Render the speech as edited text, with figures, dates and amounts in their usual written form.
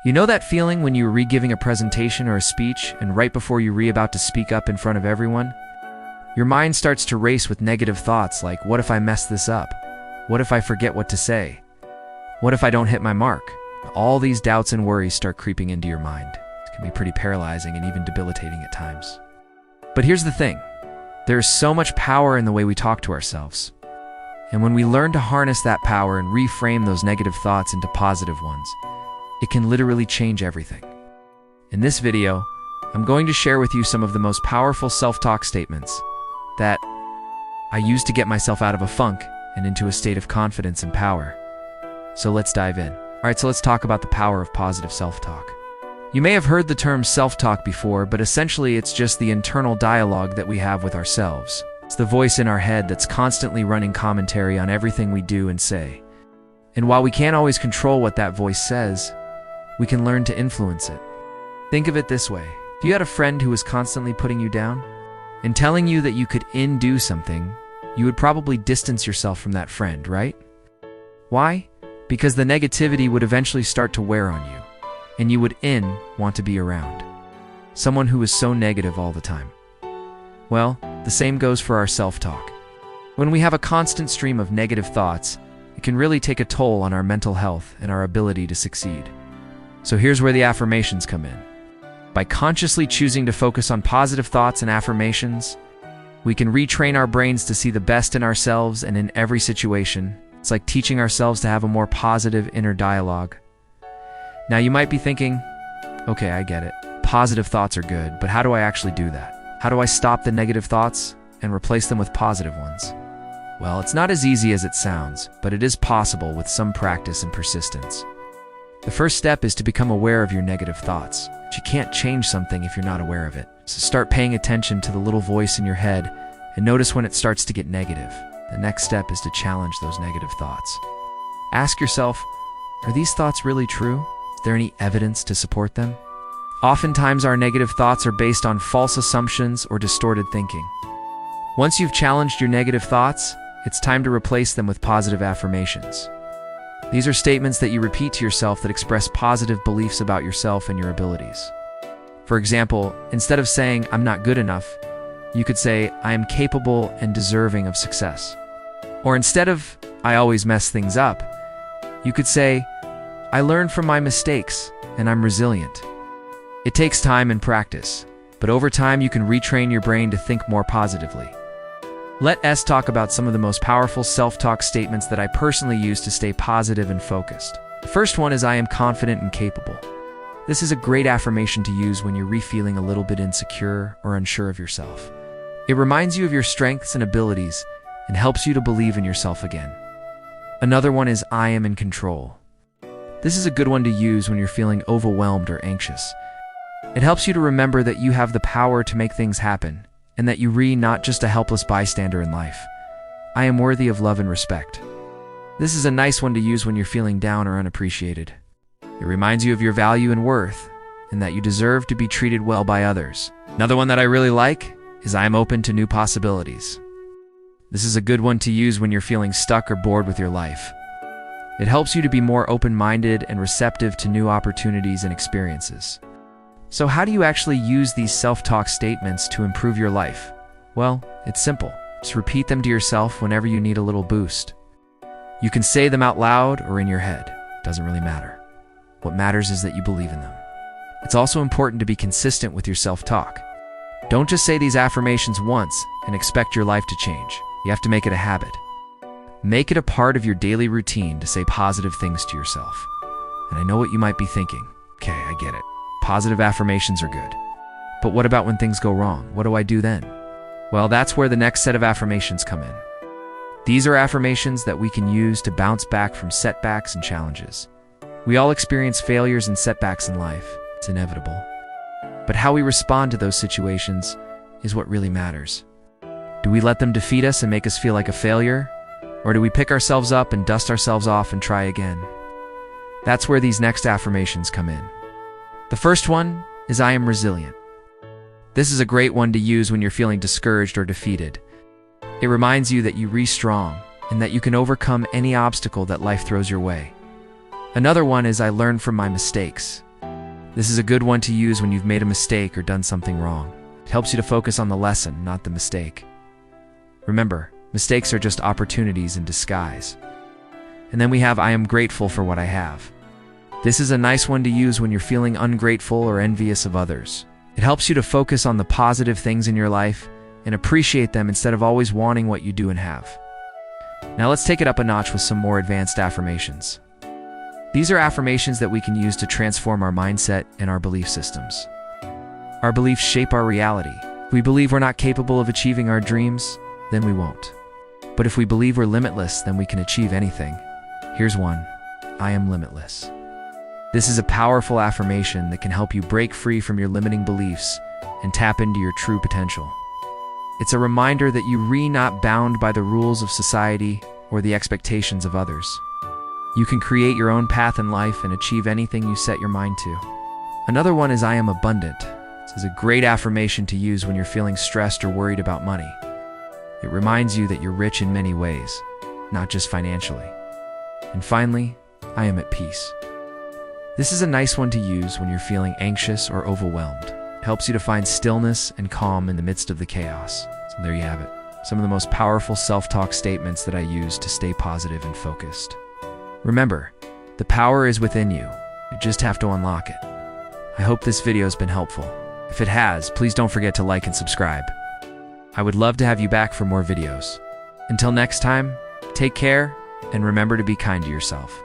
You know that feeling when you are re-giving a presentation or a speech, and right before you're about to speak up in front of everyone? Your mind starts to race with negative thoughts like, what if I mess this up? What if I forget what to say? What if I don't hit my mark? All these doubts and worries start creeping into your mind. It can be pretty paralyzing and even debilitating at times. But here's the thing. There is so much power in the way we talk to ourselves. And when we learn to harness that power and reframe those negative thoughts into positive ones, it can literally change everything. In this video, I'm going to share with you some of the most powerful self-talk statements that I use to get myself out of a funk and into a state of confidence and power. So let's dive in. Alright, so let's talk about the power of positive self-talk. You may have heard the term self-talk before, but essentially it's just the internal dialogue that we have with ourselves. It's the voice in our head that's constantly running commentary on everything we do and say. And while we can't always control what that voice says, we can learn to influence it. Think of it this way. If you had a friend who was constantly putting you down and telling you that you could do something, you would probably distance yourself from that friend, right? Why? Because the negativity would eventually start to wear on you, and you would want to be around someone who is so negative all the time. Well, the same goes for our self-talk. When we have a constant stream of negative thoughts, it can really take a toll on our mental health and our ability to succeed. So here's where the affirmations come in. By consciously choosing to focus on positive thoughts and affirmations, we can retrain our brains to see the best in ourselves and in every situation. It's like teaching ourselves to have a more positive inner dialogue. Now you might be thinking, okay, I get it. Positive thoughts are good, but how do I actually do that? How do I stop the negative thoughts and replace them with positive ones? Well, it's not as easy as it sounds, but it is possible with some practice and persistence. The first step is to become aware of your negative thoughts. But you can't change something if you're not aware of it. So start paying attention to the little voice in your head and notice when it starts to get negative. The next step is to challenge those negative thoughts. Ask yourself, are these thoughts really true? Is there any evidence to support them? Oftentimes our negative thoughts are based on false assumptions or distorted thinking. Once you've challenged your negative thoughts, it's time to replace them with positive affirmations. These are statements that you repeat to yourself that express positive beliefs about yourself and your abilities. For example, instead of saying, I'm not good enough, you could say, I am capable and deserving of success. Or instead of, I always mess things up, you could say, I learn from my mistakes and I'm resilient. It takes time and practice, but over time you can retrain your brain to think more positively. Let us talk about some of the most powerful self-talk statements that I personally use to stay positive and focused. The first one is I am confident and capable. This is a great affirmation to use when you're feeling a little bit insecure or unsure of yourself. It reminds you of your strengths and abilities and helps you to believe in yourself again. Another one is I am in control. This is a good one to use when you're feeling overwhelmed or anxious. It helps you to remember that you have the power to make things happen, and that you're not just a helpless bystander in life. I am worthy of love and respect. This is a nice one to use when you're feeling down or unappreciated. It reminds you of your value and worth, and that you deserve to be treated well by others. Another one that I really like is I am open to new possibilities. This is a good one to use when you're feeling stuck or bored with your life. It helps you to be more open-minded and receptive to new opportunities and experiences. So how do you actually use these self-talk statements to improve your life? Well, it's simple. Just repeat them to yourself whenever you need a little boost. You can say them out loud or in your head. It doesn't really matter. What matters is that you believe in them. It's also important to be consistent with your self-talk. Don't just say these affirmations once and expect your life to change. You have to make it a habit. Make it a part of your daily routine to say positive things to yourself. And I know what you might be thinking. Okay, I get it. Positive affirmations are good. But what about when things go wrong? What do I do then? Well, that's where the next set of affirmations come in. These are affirmations that we can use to bounce back from setbacks and challenges. We all experience failures and setbacks in life. It's inevitable. But how we respond to those situations is what really matters. Do we let them defeat us and make us feel like a failure? Or do we pick ourselves up and dust ourselves off and try again? That's where these next affirmations come in. The first one is I am resilient. This is a great one to use when you're feeling discouraged or defeated. It reminds you that you're strong and that you can overcome any obstacle that life throws your way. Another one is I learn from my mistakes. This is a good one to use when you've made a mistake or done something wrong. It helps you to focus on the lesson, not the mistake. Remember, mistakes are just opportunities in disguise. And then we have I am grateful for what I have. This is a nice one to use when you're feeling ungrateful or envious of others. It helps you to focus on the positive things in your life and appreciate them instead of always wanting what you do and have. Now let's take it up a notch with some more advanced affirmations. These are affirmations that we can use to transform our mindset and our belief systems. Our beliefs shape our reality. If we believe we're not capable of achieving our dreams, then we won't. But if we believe we're limitless, then we can achieve anything. Here's one. I am limitless. This is a powerful affirmation that can help you break free from your limiting beliefs and tap into your true potential. It's a reminder that you're not bound by the rules of society or the expectations of others. You can create your own path in life and achieve anything you set your mind to. Another one is I am abundant. This is a great affirmation to use when you're feeling stressed or worried about money. It reminds you that you're rich in many ways, not just financially. And finally, I am at peace. This is a nice one to use when you're feeling anxious or overwhelmed. It helps you to find stillness and calm in the midst of the chaos. So there you have it. Some of the most powerful self-talk statements that I use to stay positive and focused. Remember, the power is within you. You just have to unlock it. I hope this video has been helpful. If it has, please don't forget to like and subscribe. I would love to have you back for more videos. Until next time, take care and remember to be kind to yourself.